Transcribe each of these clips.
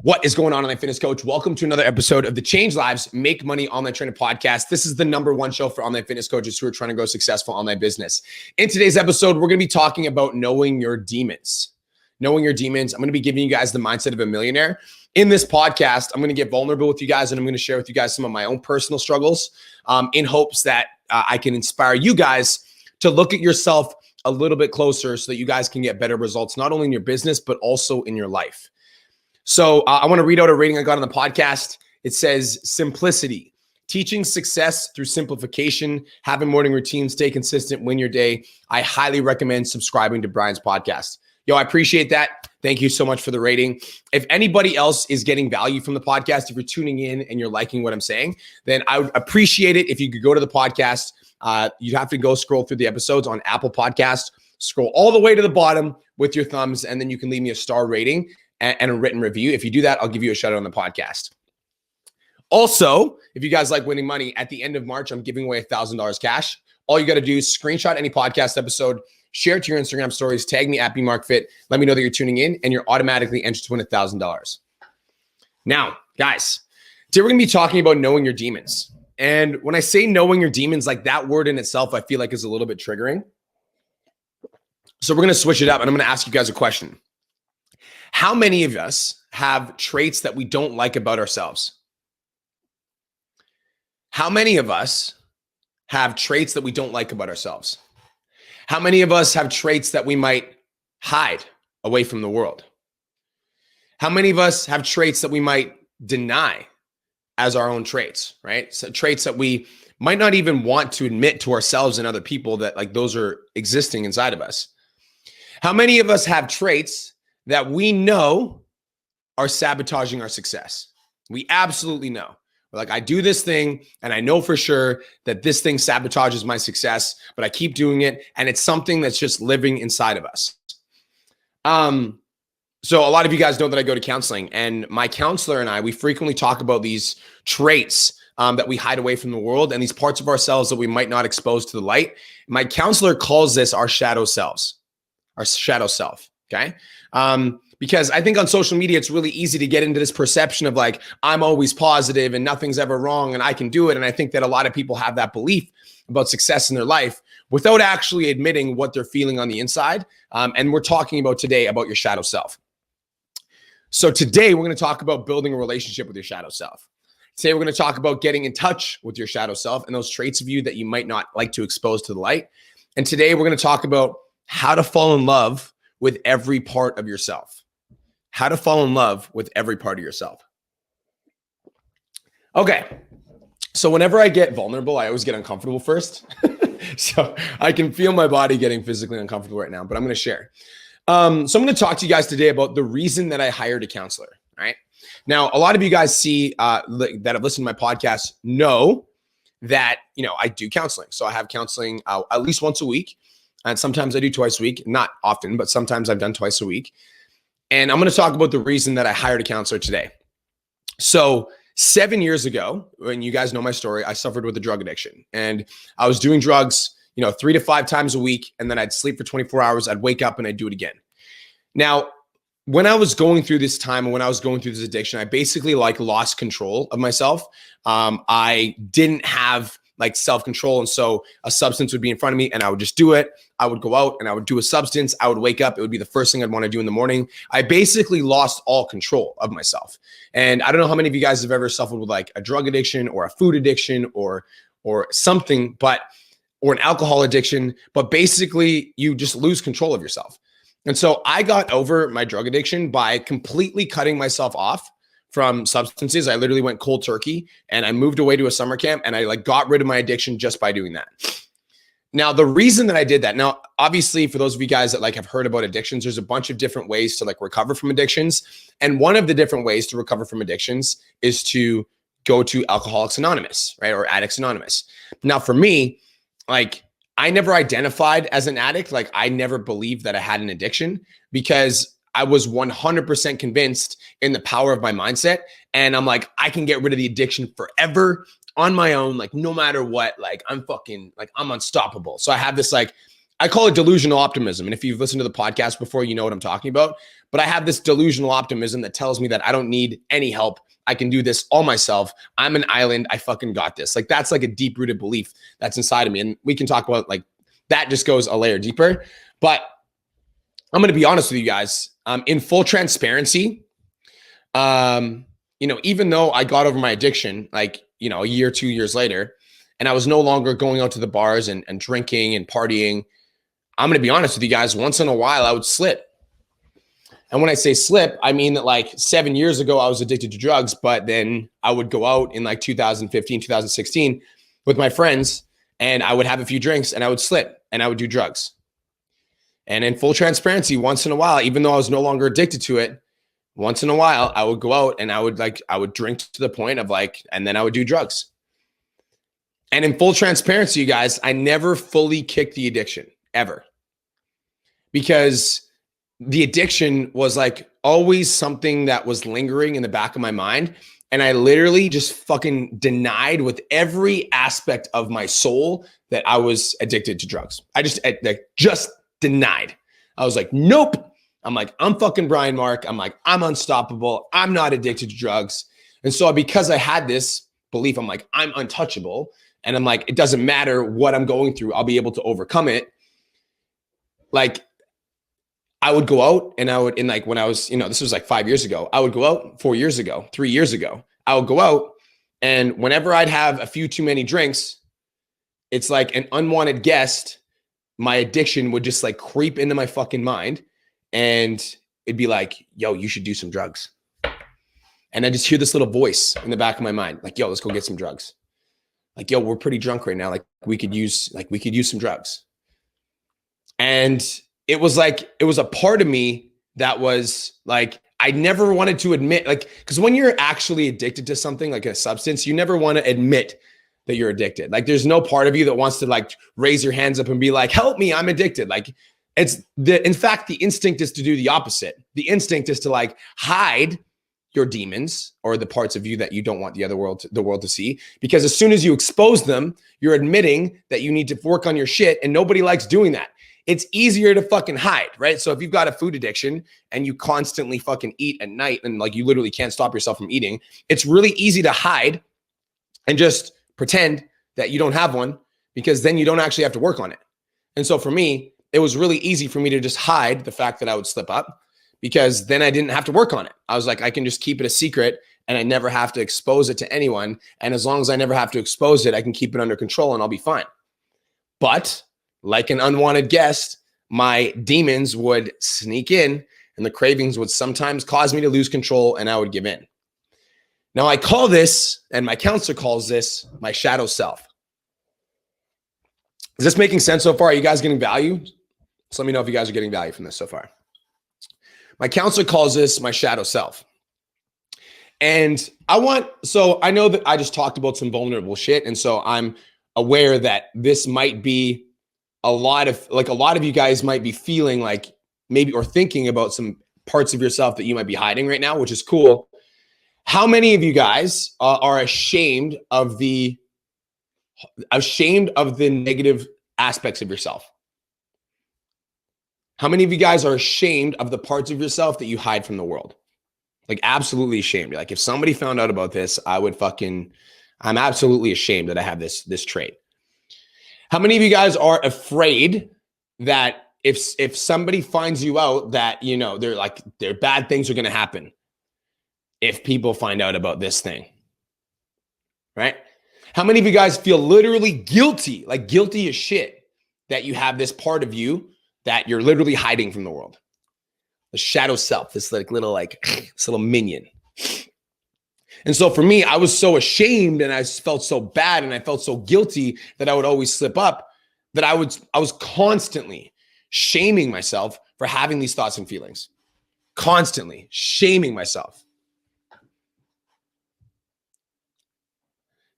What is going on, Online Fitness Coach? Welcome to another episode of the Change Lives, Make Money Online Training Podcast. This is the #1 show for online fitness coaches who are trying to grow successful online business. In today's episode, we're going to be talking about knowing your demons. Knowing your demons. I'm going to be giving you guys the mindset of a millionaire. In this podcast, I'm going to get vulnerable with you guys, and I'm going to share with you guys some of my own personal struggles in hopes that I can inspire you guys to look at yourself a little bit closer so that you guys can get better results, not only in your business, but also in your life. So I want to read out a rating I got on the podcast. It says, simplicity, teaching success through simplification, having morning routines, stay consistent, win your day. I highly recommend subscribing to Brian's podcast. Yo, I appreciate that. Thank you so much for the rating. If anybody else is getting value from the podcast, if you're tuning in and you're liking what I'm saying, then I would appreciate it if you could go to the podcast. You have to go scroll through the episodes on Apple Podcast, scroll all the way to the bottom with your thumbs, and then you can leave me a star rating and a written review. If you do that, I'll give you a shout out on the podcast. Also, if you guys like winning money, at the end of March, I'm giving away $1,000 cash. All you got to do is screenshot any podcast episode, share it to your Instagram stories, tag me at BMarkFit, let me know that you're tuning in, and you're automatically entered to win $1,000. Now, guys, today we're going to be talking about knowing your demons. And when I say knowing your demons, like that word in itself, I feel like is a little bit triggering. So we're going to switch it up, and I'm going to ask you guys a question. How many of us have traits that we don't like about ourselves? How many of us have traits that we don't like about ourselves? How many of us have traits that we might hide away from the world? How many of us have traits that we might deny as our own traits, right? So traits that we might not even want to admit to ourselves and other people that like those are existing inside of us. How many of us have traits that we know are sabotaging our success? We absolutely know. We're like, I do this thing and I know for sure that this thing sabotages my success, but I keep doing it. And it's something that's just living inside of us. So a lot of you guys know that I go to counseling, and my counselor and I, we frequently talk about these traits that we hide away from the world and these parts of ourselves that we might not expose to the light. My counselor calls this our shadow selves, our shadow self. Okay. Because I think on social media, it's really easy to get into this perception of like, I'm always positive and nothing's ever wrong and I can do it. And I think that a lot of people have that belief about success in their life without actually admitting what they're feeling on the inside. And we're talking about today about your shadow self. So today we're going to talk about building a relationship with your shadow self. Today we're going to talk about getting in touch with your shadow self and those traits of you that you might not like to expose to the light. And today we're going to talk about how to fall in love with every part of yourself. How to fall in love with every part of yourself. Okay. So whenever I get vulnerable, I always get uncomfortable first. So I can feel my body getting physically uncomfortable right now, but I'm going to share. So I'm going to talk to you guys today about the reason that I hired a counselor, right? Now, a lot of you guys see that have listened to my podcast know that, I do counseling. So I have counseling at least once a week. And sometimes I do twice a week, not often, but sometimes I've done twice a week. And I'm going to talk about the reason that I hired a counselor today. So 7 years ago, when you guys know my story, I suffered with a drug addiction, and I was doing drugs, 3 to 5 times a week. And then I'd sleep for 24 hours. I'd wake up and I'd do it again. Now, when I was going through this time and when I was going through this addiction, I basically lost control of myself. I didn't have self-control. And so a substance would be in front of me and I would just do it. I would go out and I would do a substance. I would wake up. It would be the first thing I'd want to do in the morning. I basically lost all control of myself. And I don't know how many of you guys have ever suffered with a drug addiction or a food addiction or something, or an alcohol addiction, but basically you just lose control of yourself. And so I got over my drug addiction by completely cutting myself off from substances. I literally went cold turkey and I moved away to a summer camp and I got rid of my addiction just by doing that. Now, the reason that I did that, now, obviously for those of you guys that have heard about addictions, there's a bunch of different ways to recover from addictions. And one of the different ways to recover from addictions is to go to Alcoholics Anonymous, right? Or Addicts Anonymous. Now, for me, I never identified as an addict. I never believed that I had an addiction because I was 100% convinced in the power of my mindset. And I'm like, I can get rid of the addiction forever on my own, no matter what, I'm unstoppable. So I have this, I call it delusional optimism. And if you've listened to the podcast before, you know what I'm talking about. but I have this delusional optimism that tells me that I don't need any help. I can do this all myself. I'm an island. I fucking got this. Like, that's like a deep rooted belief that's inside of me. And we can talk about like that just goes a layer deeper. But I'm going to be honest with you guys. In full transparency, even though I got over my addiction, like, a year, 2 years later, and I was no longer going out to the bars and drinking and partying, I'm going to be honest with you guys. Once in a while, I would slip. And when I say slip, I mean that like 7 years ago, I was addicted to drugs, but then I would go out in like 2015, 2016 with my friends, and I would have a few drinks and I would slip and I would do drugs. And in full transparency, once in a while, even though I was no longer addicted to it, once in a while, I would go out and I would drink to the point of like, and then I would do drugs. And in full transparency, you guys, I never fully kicked the addiction ever, because the addiction was like always something that was lingering in the back of my mind. And I literally just fucking denied with every aspect of my soul that I was addicted to drugs. I just denied. I was like, nope. I'm like, I'm fucking Brian Mark. I'm like, I'm unstoppable. I'm not addicted to drugs. And so because I had this belief, I'm like, I'm untouchable. And I'm like, it doesn't matter what I'm going through. I'll be able to overcome it. Like, I would go out and when I was, this was like 5 years ago, I would go out 4 years ago, 3 years ago, I would go out, and whenever I'd have a few too many drinks, it's like an unwanted guest, my addiction would just like creep into my fucking mind, and it'd be like, yo, you should do some drugs. And I just hear this little voice in the back of my mind, like, yo, let's go get some drugs. Like, yo, we're pretty drunk right now. Like we could use some drugs. And it was a part of me that was like, I never wanted to admit, like, because when you're actually addicted to something like a substance, you never want to admit that you're addicted. Like, there's no part of you that wants to like raise your hands up and be like, help me, I'm addicted. Like, in fact, the instinct is to do the opposite. The instinct is to like hide your demons or the parts of you that you don't want the world to see. Because as soon as you expose them, you're admitting that you need to work on your shit, and nobody likes doing that. It's easier to fucking hide, right? So if you've got a food addiction and you constantly fucking eat at night and like you literally can't stop yourself from eating, it's really easy to hide and just pretend that you don't have one, because then you don't actually have to work on it. And so for me, it was really easy for me to just hide the fact that I would slip up, because then I didn't have to work on it. I was like, I can just keep it a secret and I never have to expose it to anyone. And as long as I never have to expose it, I can keep it under control and I'll be fine. But like an unwanted guest, my demons would sneak in and the cravings would sometimes cause me to lose control and I would give in. Now I call this, and my counselor calls this, my shadow self. Is this making sense so far? Are you guys getting value? Just let me know if you guys are getting value from this so far. My counselor calls this my shadow self. And so I know that I just talked about some vulnerable shit. And so I'm aware that this might be a lot of you guys might be feeling like maybe, or thinking about some parts of yourself that you might be hiding right now, which is cool. How many of you guys are ashamed of the negative aspects of yourself? How many of you guys are ashamed of the parts of yourself that you hide from the world? Like, absolutely ashamed. Like, if somebody found out about this, I'm absolutely ashamed that I have this trait. How many of you guys are afraid that if somebody finds you out that, their bad things are going to happen if people find out about this thing, right? How many of you guys feel literally guilty, like guilty as shit, that you have this part of you that you're literally hiding from the world? The shadow self, this little minion. And so for me, I was so ashamed and I felt so bad and I felt so guilty that I would always slip up, that I was constantly shaming myself for having these thoughts and feelings. Constantly shaming myself.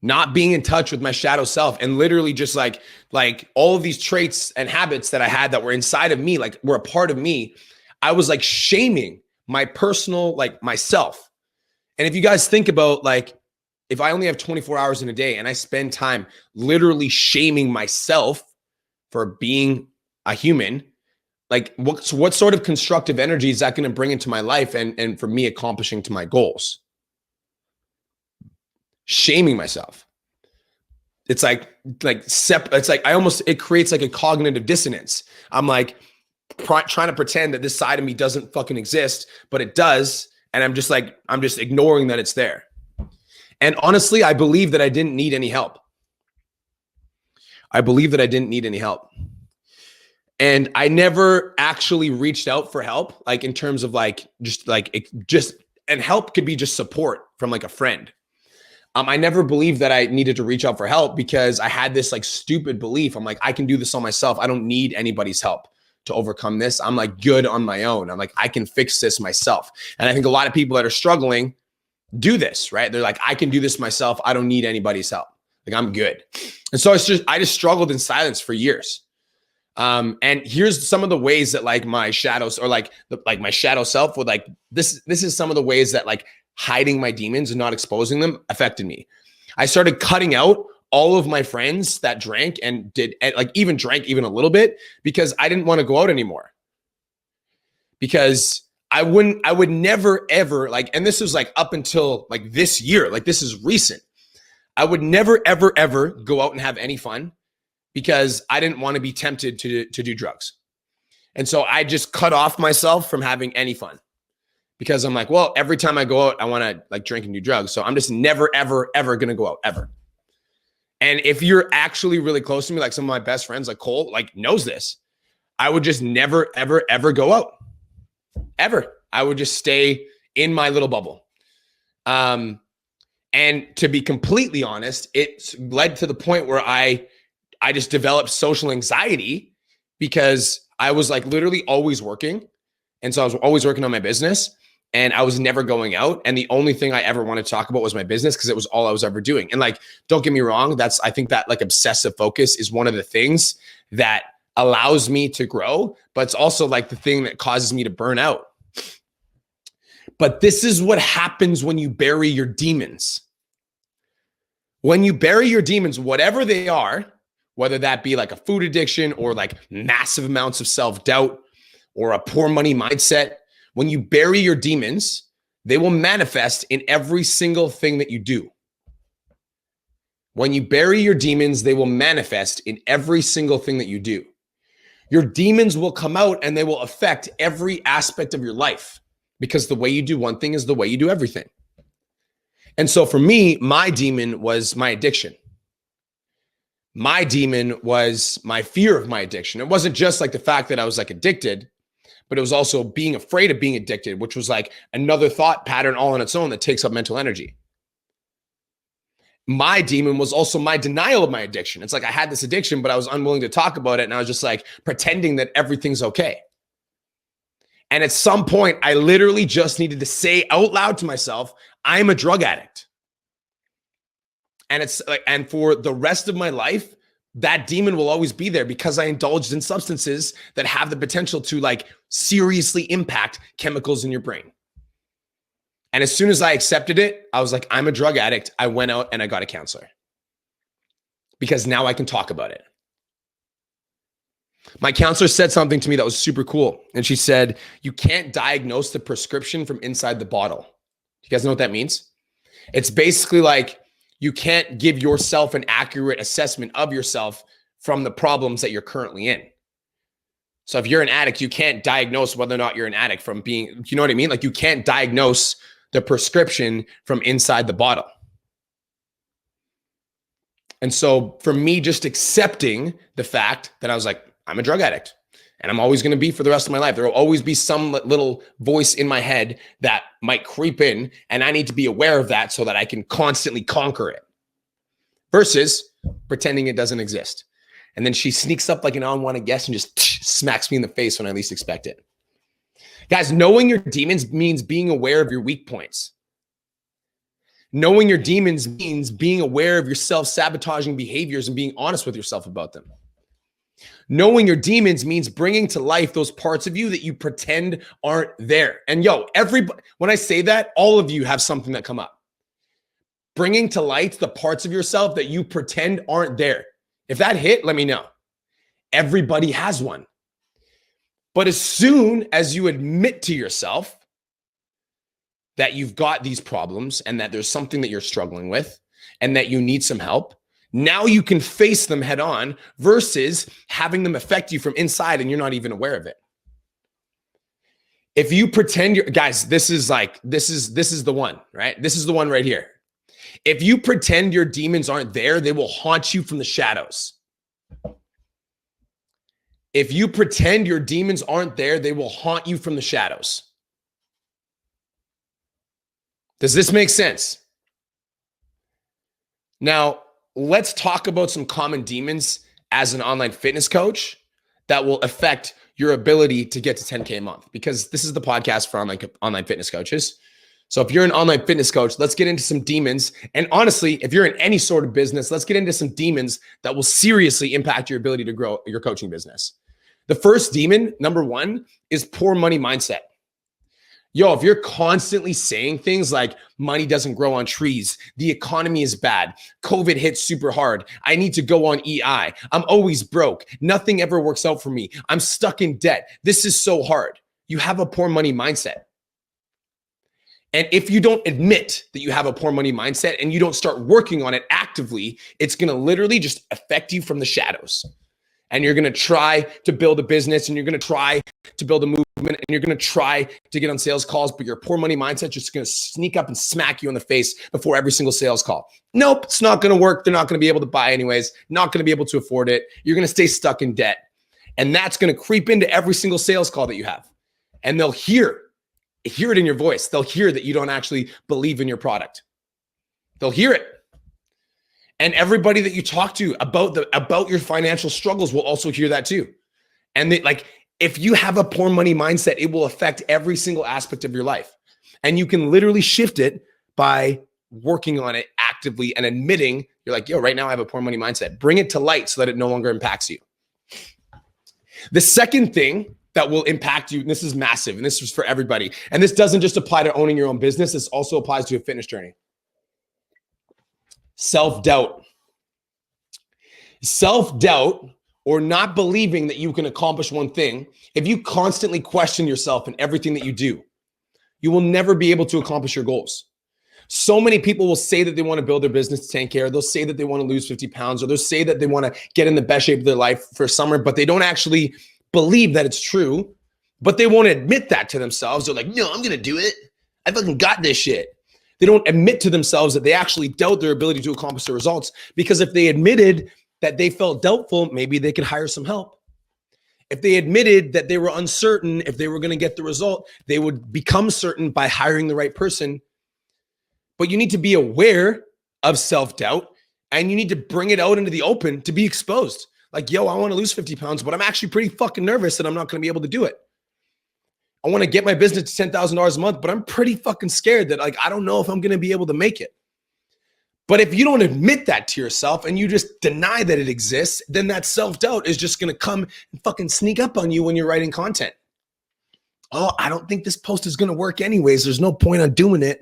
Not being in touch with my shadow self, and literally just like all of these traits and habits that I had that were inside of me, like were a part of me. I was like shaming my personal, like myself. And if you guys think about, like, if I only have 24 hours in a day and I spend time literally shaming myself for being a human, Like what sort of constructive energy is that going to bring into my life and for me accomplishing to my goals? Shaming myself. It's like it creates like a cognitive dissonance. I'm like trying to pretend that this side of me doesn't fucking exist, but it does. And I'm just ignoring that it's there. And honestly, I believe that I didn't need any help. And I never actually reached out for help, like in terms of and help could be just support from like a friend. I never believed that I needed to reach out for help because I had this like stupid belief. I'm like, I can do this on myself. I don't need anybody's help to overcome this. I'm like good on my own. I'm like, I can fix this myself. And I think a lot of people that are struggling do this, right? They're like, I can do this myself. I don't need anybody's help. Like I'm good. And so I just struggled in silence for years. And here's some of the ways that like my shadows or like my shadow self would like, this is some of the ways that like hiding my demons and not exposing them affected me. I started cutting out all of my friends that drank and drank even a little bit because I didn't want to go out anymore. Because I would never ever like, and this was like up until like this year, like this is recent. I would never, ever, ever go out and have any fun because I didn't want to be tempted to do drugs. And so I just cut off myself from having any fun because I'm like, well, every time I go out, I want to like drink and do drugs. So I'm just never, ever, ever going to go out ever. And if you're actually really close to me, like some of my best friends, like Cole, like knows this, I would just never, ever, ever go out ever. I would just stay in my little bubble. And to be completely honest, it led to the point where I just developed social anxiety because I was like literally always working. And so I was always working on my business and I was never going out. And the only thing I ever wanted to talk about was my business because it was all I was ever doing. And like, don't get me wrong. I think that like obsessive focus is one of the things that allows me to grow, but it's also like the thing that causes me to burn out. But this is what happens when you bury your demons. When you bury your demons, whatever they are, whether that be like a food addiction or like massive amounts of self-doubt or a poor money mindset, when you bury your demons, they will manifest in every single thing that you do. When you bury your demons, they will manifest in every single thing that you do. Your demons will come out and they will affect every aspect of your life because the way you do one thing is the way you do everything. And so for me, my demon was my addiction. My demon was my fear of my addiction. It wasn't just like the fact that I was like addicted, but it was also being afraid of being addicted, which was like another thought pattern all on its own that takes up mental energy. My demon was also my denial of my addiction. It's like I had this addiction, but I was unwilling to talk about it. And I was just like pretending that everything's okay. And at some point, I literally just needed to say out loud to myself, I'm a drug addict. And it's like, and for the rest of my life, that demon will always be there because I indulged in substances that have the potential to like seriously impact chemicals in your brain. And as soon as I accepted it, I was like, I'm a drug addict. I went out and I got a counselor because now I can talk about it. My counselor said something to me that was super cool. And she said, you can't diagnose the prescription from inside the bottle. You guys know what that means? It's basically like you can't give yourself an accurate assessment of yourself from the problems that you're currently in. So if you're an addict, you can't diagnose whether or not you're an addict from being, you know what I mean? Like you can't diagnose the prescription from inside the bottle. And so for me, just accepting the fact that I was like, I'm a drug addict and I'm always going to be for the rest of my life. There will always be some little voice in my head that might creep in and I need to be aware of that so that I can constantly conquer it versus pretending it doesn't exist. And then she sneaks up like an unwanted guest and just smacks me in the face when I least expect it. Guys, knowing your demons means being aware of your weak points. Knowing your demons means being aware of your self-sabotaging behaviors and being honest with yourself about them. Knowing your demons means bringing to life those parts of you that you pretend aren't there. And yo, everybody, when I say that, all of you have something that come up. Bringing to light the parts of yourself that you pretend aren't there. If that hit, let me know. Everybody has one. But as soon as you admit to yourself that you've got these problems and that there's something that you're struggling with and that you need some help, now you can face them head on versus having them affect you from inside and you're not even aware of it. If you pretend guys, this is the one, right? This is the one right here. If you pretend your demons aren't there, they will haunt you from the shadows. If you pretend your demons aren't there, they will haunt you from the shadows. Does this make sense? Now, let's talk about some common demons as an online fitness coach that will affect your ability to get to 10K a month, because this is the podcast for online fitness coaches. So if you're an online fitness coach, let's get into some demons. And honestly, if you're in any sort of business, let's get into some demons that will seriously impact your ability to grow your coaching business. The first demon, number one, is poor money mindset. Yo, if you're constantly saying things like money doesn't grow on trees, the economy is bad, COVID hit super hard, I need to go on EI, I'm always broke, nothing ever works out for me, I'm stuck in debt, this is so hard. You have a poor money mindset. And if you don't admit that you have a poor money mindset and you don't start working on it actively, it's going to literally just affect you from the shadows. And you're going to try to build a business and you're going to try to build a movement and you're going to try to get on sales calls, but your poor money mindset just going to sneak up and smack you in the face before every single sales call. Nope, it's not going to work. They're not going to be able to buy anyways, not going to be able to afford it. You're going to stay stuck in debt. And that's going to creep into every single sales call that you have. And they'll hear it in your voice. They'll hear that you don't actually believe in your product. They'll hear it. And everybody that you talk to about your financial struggles will also hear that too. And if you have a poor money mindset, it will affect every single aspect of your life. And you can literally shift it by working on it actively and admitting you're like, yo, right now I have a poor money mindset. Bring it to light so that it no longer impacts you. The second thing that will impact you, and this is massive, and this is for everybody, and this doesn't just apply to owning your own business, this also applies to a fitness journey. Self-doubt. Self-doubt, or not believing that you can accomplish one thing, if you constantly question yourself in everything that you do, you will never be able to accomplish your goals. So many people will say that they want to build their business to 10K, or they'll say that they want to lose 50 pounds, or they'll say that they want to get in the best shape of their life for summer, but they don't actually believe that it's true, but they won't admit that to themselves. They're like, no, I'm going to do it. I fucking got this shit. They don't admit to themselves that they actually doubt their ability to accomplish the results, because if they admitted that they felt doubtful, maybe they could hire some help. If they admitted that they were uncertain if they were going to get the result, they would become certain by hiring the right person. But you need to be aware of self-doubt and you need to bring it out into the open to be exposed. Like, yo, I want to lose 50 pounds, but I'm actually pretty fucking nervous that I'm not going to be able to do it. I want to get my business to $10,000 a month, but I'm pretty fucking scared that I don't know if I'm going to be able to make it. But if you don't admit that to yourself and you just deny that it exists, then that self-doubt is just going to come and fucking sneak up on you when you're writing content. Oh, I don't think this post is going to work anyways. There's no point on doing it.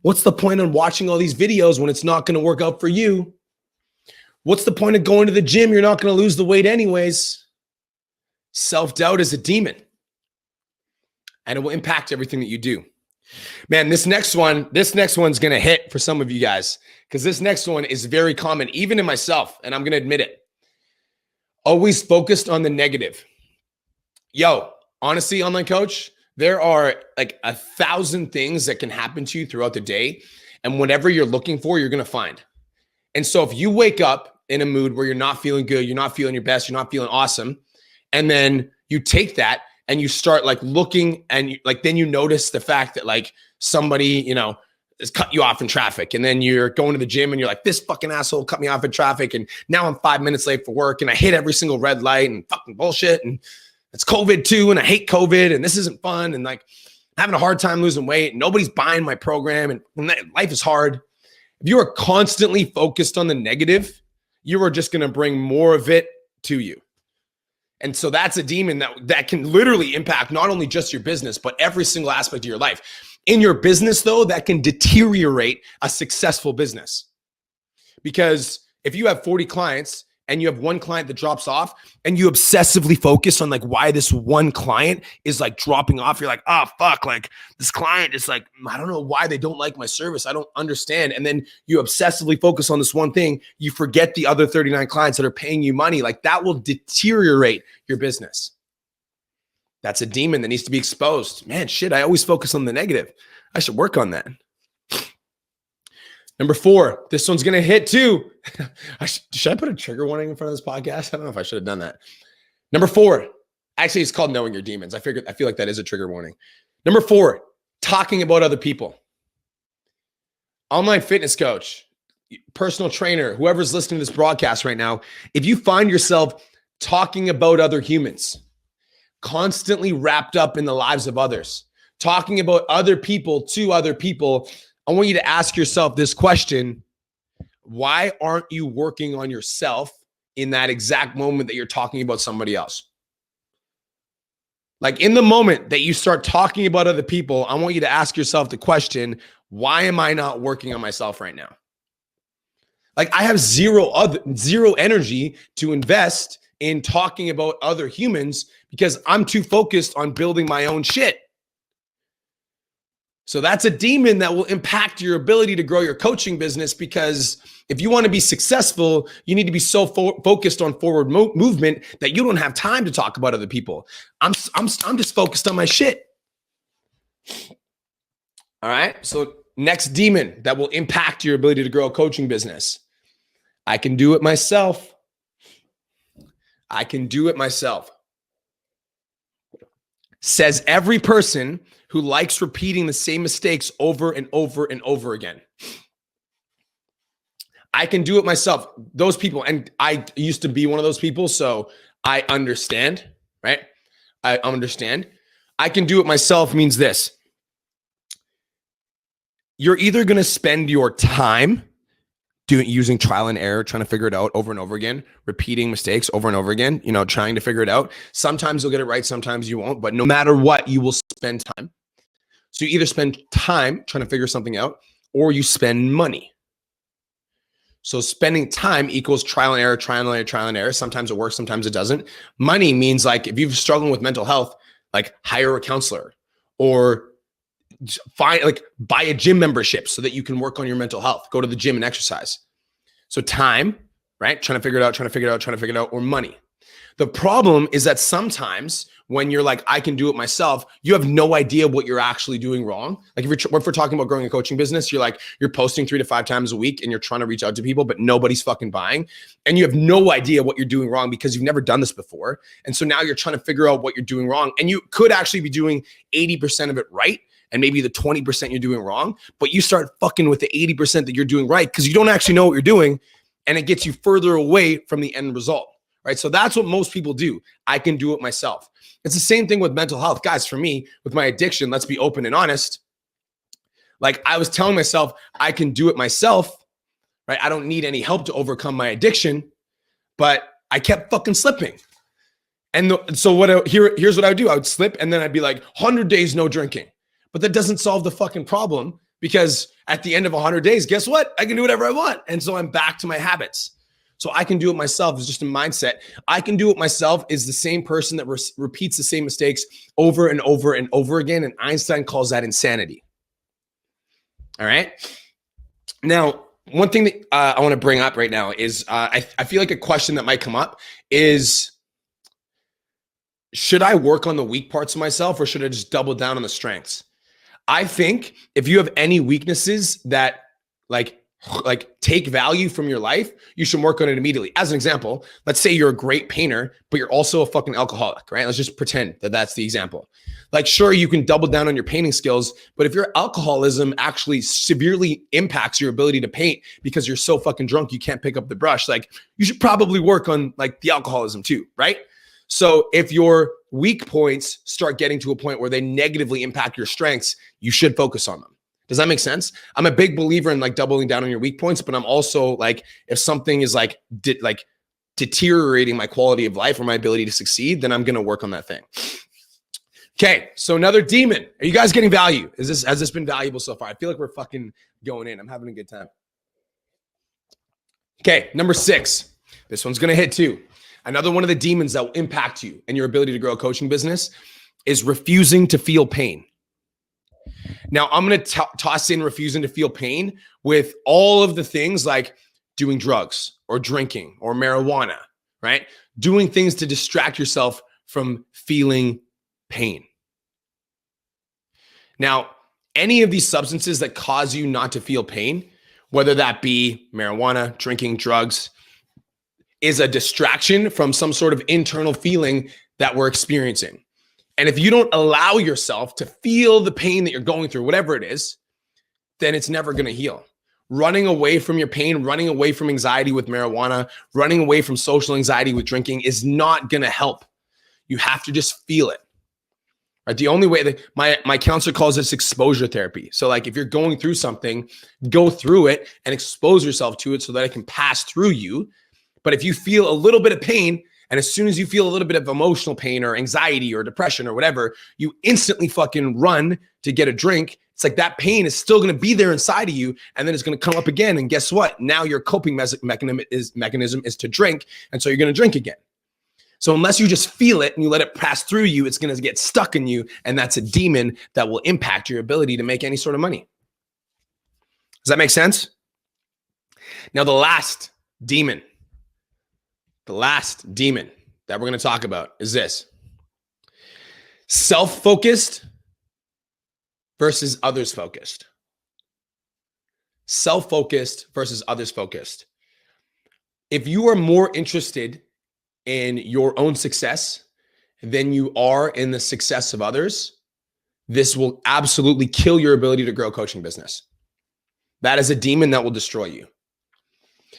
What's the point on watching all these videos when it's not going to work out for you? What's the point of going to the gym? You're not going to lose the weight anyways. Self-doubt is a demon. And it will impact everything that you do. Man, this next one's going to hit for some of you guys, because this next one is very common, even in myself, and I'm going to admit it. Always focused on the negative. Yo, honestly, online coach, there are like 1,000 things that can happen to you throughout the day, and whatever you're looking for, you're going to find. And so if you wake up in a mood where you're not feeling good, you're not feeling your best, you're not feeling awesome, and then you take that and you start looking and then you notice the fact that somebody, has cut you off in traffic, and then you're going to the gym and you're like, this fucking asshole cut me off in traffic, and now I'm 5 minutes late for work and I hit every single red light and fucking bullshit, and it's COVID too, and I hate COVID, and this isn't fun, and having a hard time losing weight, and nobody's buying my program, and life is hard. If you are constantly focused on the negative, you are just going to bring more of it to you. And so that's a demon that can literally impact not only just your business, but every single aspect of your life. In your business, though, that can deteriorate a successful business. Because if you have 40 clients and you have one client that drops off and you obsessively focus on like why this one client is like dropping off, you're like, oh, fuck, like this client is like, I don't know why they don't like my service. I don't understand. And then you obsessively focus on this one thing. You forget the other 39 clients that are paying you money. Like that will deteriorate your business. That's a demon that needs to be exposed. Man, shit, I always focus on the negative. I should work on that. Number 4, this one's going to hit too. Should I put a trigger warning in front of this podcast? I don't know if I should have done that. Number 4, actually it's called knowing your demons. I feel like that is a trigger warning. Number 4, talking about other people. Online fitness coach, personal trainer, whoever's listening to this broadcast right now, if you find yourself talking about other humans, constantly wrapped up in the lives of others, talking about other people to other people, I want you to ask yourself this question: why aren't you working on yourself in that exact moment that you're talking about somebody else? Like in the moment that you start talking about other people, I want you to ask yourself the question, why am I not working on myself right now? Like I have zero energy to invest in talking about other humans because I'm too focused on building my own shit. So that's a demon that will impact your ability to grow your coaching business, because if you want to be successful, you need to be so focused on forward movement that you don't have time to talk about other people. I'm just focused on my shit. All right. So next demon that will impact your ability to grow a coaching business. I can do it myself. I can do it myself. Says every person who likes repeating the same mistakes over and over and over again. I can do it myself. Those people, and I used to be one of those people, so I understand, right? I understand. I can do it myself means this. You're either going to spend your time using trial and error, trying to figure it out over and over again, repeating mistakes over and over again, trying to figure it out. Sometimes you'll get it right, sometimes you won't, but no matter what, you will spend time. So you either spend time trying to figure something out, or you spend money. So spending time equals trial and error, trial and error, trial and error. Sometimes it works, sometimes it doesn't. Money means like if you're struggling with mental health, like hire a counselor or buy a gym membership so that you can work on your mental health. Go to the gym and exercise. So time, right? Trying to figure it out, or money. The problem is that sometimes when you're like, I can do it myself, you have no idea what you're actually doing wrong. Like if we're talking about growing a coaching business, you're posting 3 to 5 times a week and you're trying to reach out to people, but nobody's fucking buying. And you have no idea what you're doing wrong because you've never done this before. And so now you're trying to figure out what you're doing wrong. And you could actually be doing 80% of it right, and maybe the 20% you're doing wrong, but you start fucking with the 80% that you're doing right because you don't actually know what you're doing, and it gets you further away from the end result, right? So that's what most people do. I can do it myself. It's the same thing with mental health. Guys, for me, with my addiction, let's be open and honest. Like I was telling myself, I can do it myself, right? I don't need any help to overcome my addiction, but I kept fucking slipping. And so here's what I would do. I would slip and then I'd be like 100 days no drinking. But that doesn't solve the fucking problem, because at the end of 100 days, guess what? I can do whatever I want. And so I'm back to my habits. So I can do it myself is just a mindset. I can do it myself is the same person that repeats the same mistakes over and over and over again. And Einstein calls that insanity. All right. Now, one thing that I want to bring up right now is I feel like a question that might come up is, should I work on the weak parts of myself, or should I just double down on the strengths? I think if you have any weaknesses that like take value from your life, you should work on it immediately. As an example, let's say you're a great painter, but you're also a fucking alcoholic, right? Let's just pretend that that's the example. Like, sure, you can double down on your painting skills, but if your alcoholism actually severely impacts your ability to paint because you're so fucking drunk you can't pick up the brush, like you should probably work on like the alcoholism too, right? So if your weak points start getting to a point where they negatively impact your strengths, you should focus on them. Does that make sense? I'm a big believer in like doubling down on your weak points, but I'm also like, if something is like deteriorating my quality of life or my ability to succeed, then I'm going to work on that thing. Okay. So another demon. Are you guys getting value? Has this been valuable so far? I feel like we're fucking going in. I'm having a good time. Okay. Number 6. This one's going to hit too. Another one of the demons that will impact you and your ability to grow a coaching business is refusing to feel pain. Now, I'm going to toss in refusing to feel pain with all of the things like doing drugs or drinking or marijuana, right? Doing things to distract yourself from feeling pain. Now, any of these substances that cause you not to feel pain, whether that be marijuana, drinking, drugs, is a distraction from some sort of internal feeling that we're experiencing. And if you don't allow yourself to feel the pain that you're going through, whatever it is, then it's never going to heal. Running away from your pain, running away from anxiety with marijuana, running away from social anxiety with drinking is not going to help. You have to just feel it. Right? The only way that my counselor calls this exposure therapy. So like if you're going through something, go through it and expose yourself to it so that it can pass through you. But if you feel a little bit of pain, and as soon as you feel a little bit of emotional pain or anxiety or depression or whatever, you instantly fucking run to get a drink. It's like that pain is still going to be there inside of you, and then it's going to come up again. And guess what? Now your coping mechanism is to drink, and so you're going to drink again. So unless you just feel it and you let it pass through you, it's going to get stuck in you, and that's a demon that will impact your ability to make any sort of money. Does that make sense? Now, the last demon that we're going to talk about is this: self-focused versus others-focused. Self-focused versus others-focused. If you are more interested in your own success than you are in the success of others, this will absolutely kill your ability to grow a coaching business. That is a demon that will destroy you.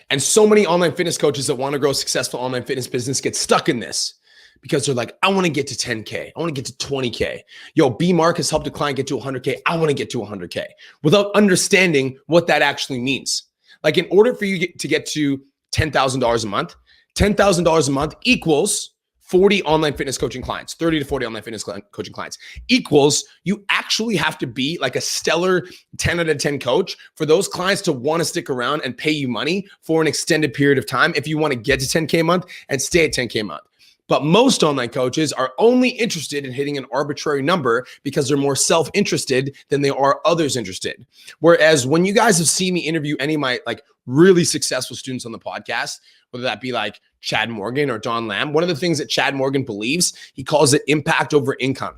And so many online fitness coaches that want to grow a successful online fitness business get stuck in this because they're like, I want to get to 10K. I want to get to 20K. Yo, B Mark has helped a client get to 100K. I want to get to 100K without understanding what that actually means. Like in order for you to get to $10,000 a month, $10,000 a month equals 40 online fitness coaching clients, 30 to 40 online fitness coaching clients equals you actually have to be like a stellar 10 out of 10 coach for those clients to want to stick around and pay you money for an extended period of time if you want to get to 10K a month and stay at 10K a month. But most online coaches are only interested in hitting an arbitrary number because they're more self-interested than they are others interested. Whereas when you guys have seen me interview any of my like really successful students on the podcast, whether that be like Chad Morgan or Don Lamb, one of the things that Chad Morgan believes, he calls it impact over income.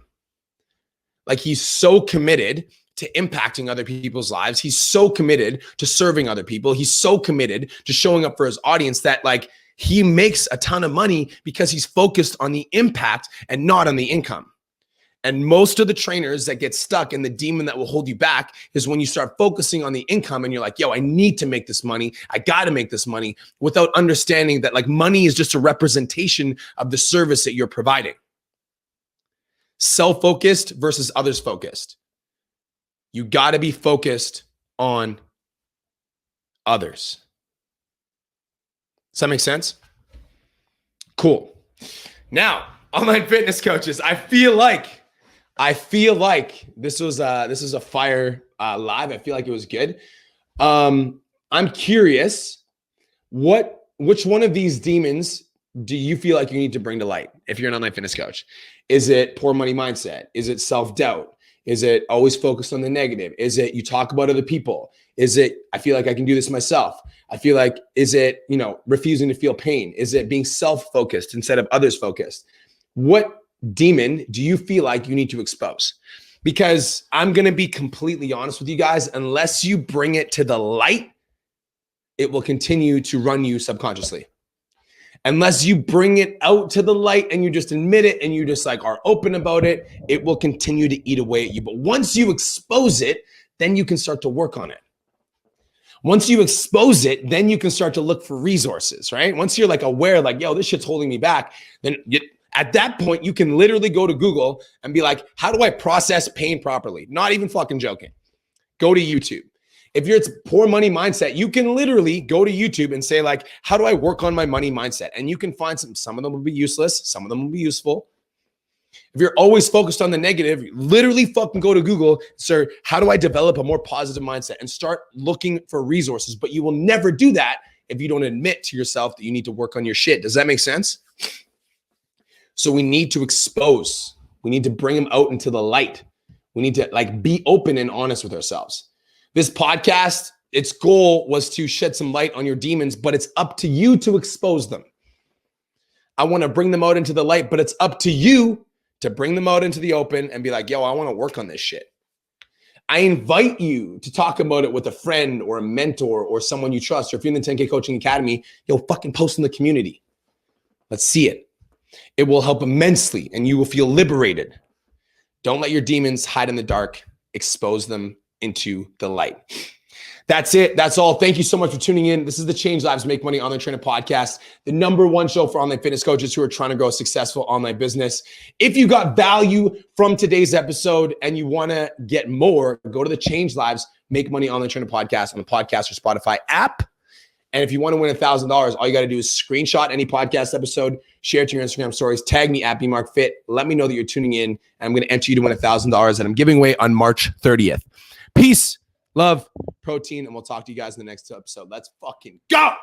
Like he's so committed to impacting other people's lives. He's so committed to serving other people. He's so committed to showing up for his audience that like he makes a ton of money because he's focused on the impact and not on the income. And most of the trainers that get stuck in the demon that will hold you back is when you start focusing on the income and you're like, yo, I need to make this money. I got to make this money without understanding that like money is just a representation of the service that you're providing. Self-focused versus others-focused. You got to be focused on others. Does that make sense? Cool. Now, online fitness coaches, I feel like this was a fire live. I feel like it was good. I'm curious, which one of these demons do you feel like you need to bring to light if you're an online fitness coach? Is it poor money mindset? Is it self-doubt? Is it always focused on the negative? Is it you talk about other people? Is it I feel like I can do this myself? I feel like, is it, refusing to feel pain? Is it being self-focused instead of others-focused? What demon do you feel like you need to expose? Because I'm going to be completely honest with you guys, unless you bring it to the light, it will continue to run you subconsciously. Unless you bring it out to the light and you just admit it and you just like are open about it, it will continue to eat away at you. But once you expose it, then you can start to work on it. Once you expose it, then you can start to look for resources, right? Once you're like aware, like, yo, this shit's holding me back, then at that point, you can literally go to Google and be like, how do I process pain properly? Not even fucking joking. Go to YouTube. If it's poor money mindset, you can literally go to YouTube and say like, how do I work on my money mindset? And you can find some of them will be useless. Some of them will be useful. If you're always focused on the negative, literally fucking go to Google, sir, how do I develop a more positive mindset and start looking for resources? But you will never do that if you don't admit to yourself that you need to work on your shit. Does that make sense? So we need to expose. We need to bring them out into the light. We need to like be open and honest with ourselves. This podcast, its goal was to shed some light on your demons, but it's up to you to expose them. I want to bring them out into the light, but it's up to you to bring them out into the open and be like, yo, I want to work on this shit. I invite you to talk about it with a friend or a mentor or someone you trust. Or if you're in the 10K Coaching Academy, yo, fucking post in the community. Let's see it. It will help immensely and you will feel liberated. Don't let your demons hide in the dark. Expose them into the light. That's it. That's all. Thank you so much for tuning in. This is the Change Lives, Make Money Online Trainer podcast, the #1 show for online fitness coaches who are trying to grow a successful online business. If you got value from today's episode and you want to get more, go to the Change Lives, Make Money Online Trainer podcast on the podcast or Spotify app. And if you want to win $1,000, all you got to do is screenshot any podcast episode, share it to your Instagram stories, tag me at BMarkFit. Let me know that you're tuning in. And I'm going to enter you to win $1,000 that I'm giving away on March 30th. Peace, love, protein, and we'll talk to you guys in the next episode. Let's fucking go.